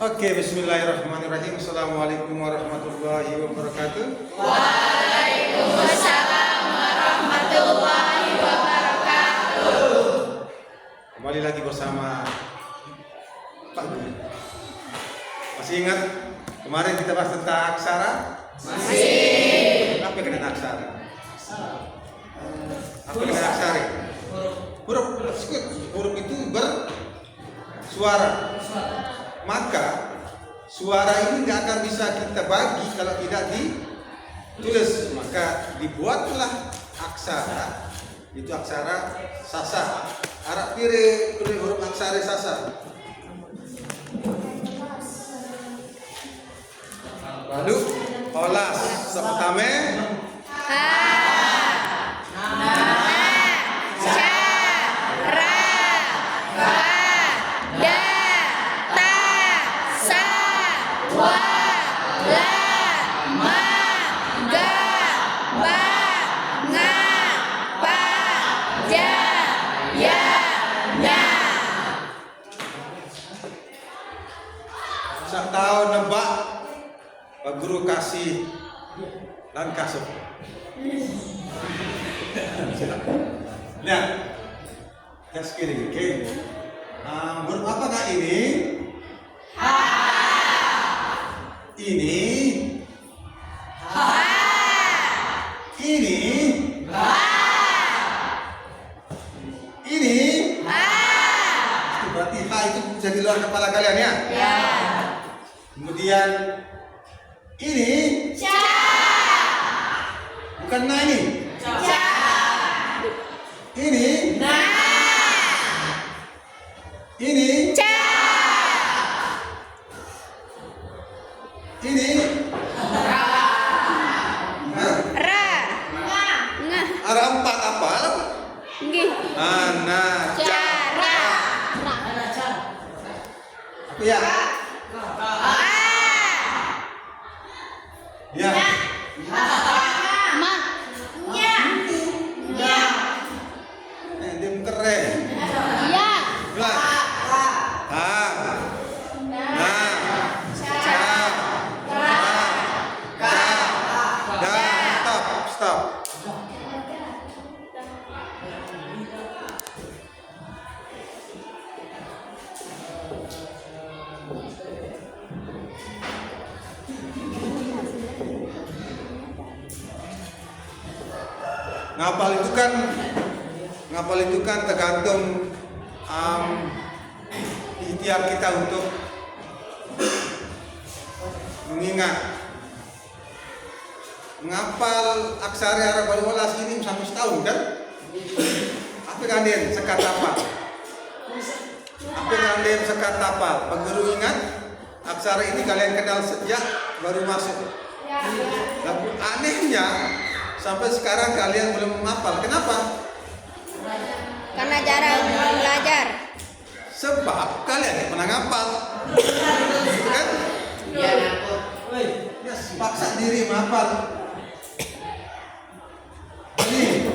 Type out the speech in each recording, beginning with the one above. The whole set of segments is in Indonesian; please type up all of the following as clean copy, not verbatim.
Oke, bismillahirrahmanirrahim. Assalamualaikum warahmatullahi wabarakatuh. Waalaikumsalam warahmatullahi wabarakatuh. Kembali lagi bersama Pak Guru. Masih ingat kemarin kita bahas tentang aksara? Masih. Apa dengan aksara? Apa dengan aksara? Huruf itu bersuara. Maka suara ini nggak akan bisa kita bagi kalau tidak ditulis. Maka dibuatlah aksara, itu aksara sasa. Arab pire huruf aksara sasa. Lalu olas pertama sak tahu nebak Pak Guru kasih dan kasut. Lihat, tes kiri, oke. Huruf apa kak ini? Ini. Ini. Ini. Berarti H itu bisa di luar kepala kalian ya? Ya. Kemudian ini bukan na ini. Ini ini ini ada empat apa? Ana cara. Ya. Ya. Dem keren. Ya. Belas. Stop. Ngapal itu kan tergantung ikhtiar kita untuk mengingat. Ngapal aksara Arab Al-Walas ini sampai setahun kan? Apa kalian sekat tapal? Apa kalian sekat tapal? Pak Guru ingat aksara ini kalian kenal sejak baru masuk. Tapi anehnya sampai sekarang kalian belum menghafal. Kenapa? Karena jarang belajar. Sebab kalian yang pernah ngapal. Kan? Ya, paksa diri menghafal. Ini.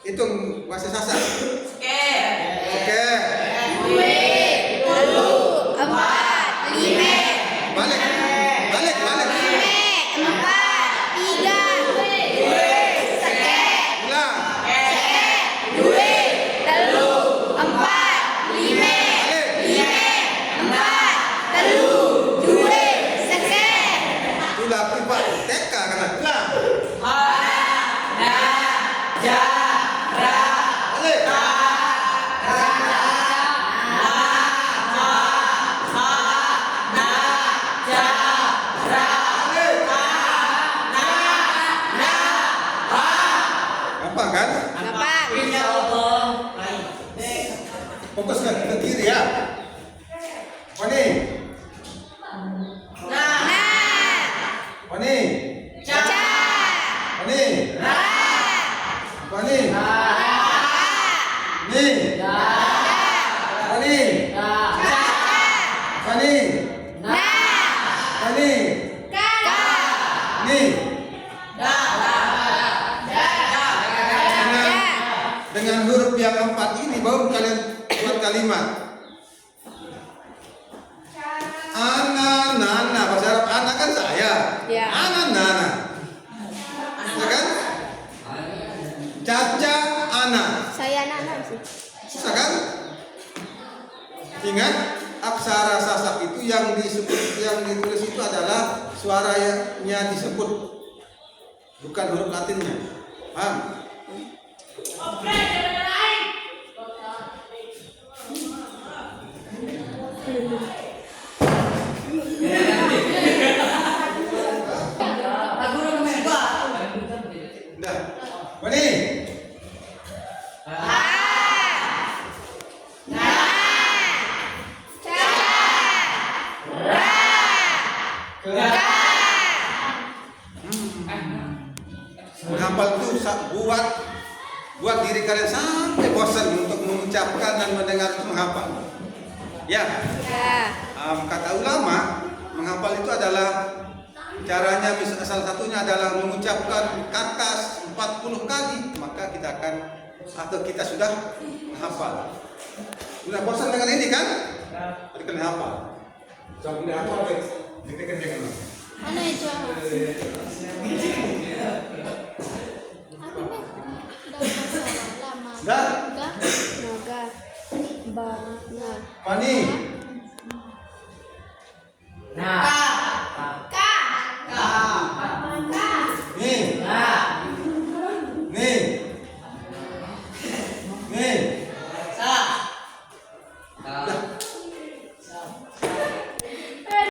Hitung bahasa Sasak. Oke. Oke. Dua, telu, empat, lima. Balik. Balik, balik. Lima, empat, tiga. Seket. Ulang. Dua, telu, empat, lima. Balik. Lima, empat, telu, dua, seket. Ulah pipa TK kan. Ulang. Balik. Gampang kan? Gampang. Fokuskan ke kiri ya. Wani. Nah, Wani. ca, Wani. ra, Wani. Ni. Wani. Wani. na, Wani. ka, Ni. ja. Dengan huruf yang keempat ini baru kalian buat kalimat. Ana, nana, bahasa Arab ana kan saya. Ya. Ana, nana. Ya kan? Caca, ana. Saya Nana sih. Susah kan? Ingat, aksara Sasak itu yang disebut, yang ditulis itu adalah suaranya disebut, bukan huruf Latinnya. Paham? Udah. Bani. Menghafal itu buat diri kalian sampai bosan untuk mengucapkan dan mendengar itu menghafal. Ya, Ya. kata ulama, menghafal itu adalah caranya, salah satunya adalah mengucapkan kata 40 kali, maka kita akan, atau kita sudah menghafal. Sudah bosan dengan ini kan? Jadi kalian hafal. Jangan boleh hafal, guys. Ditekan jangan. Mana itu? Dah. Naga. Bang. Fani.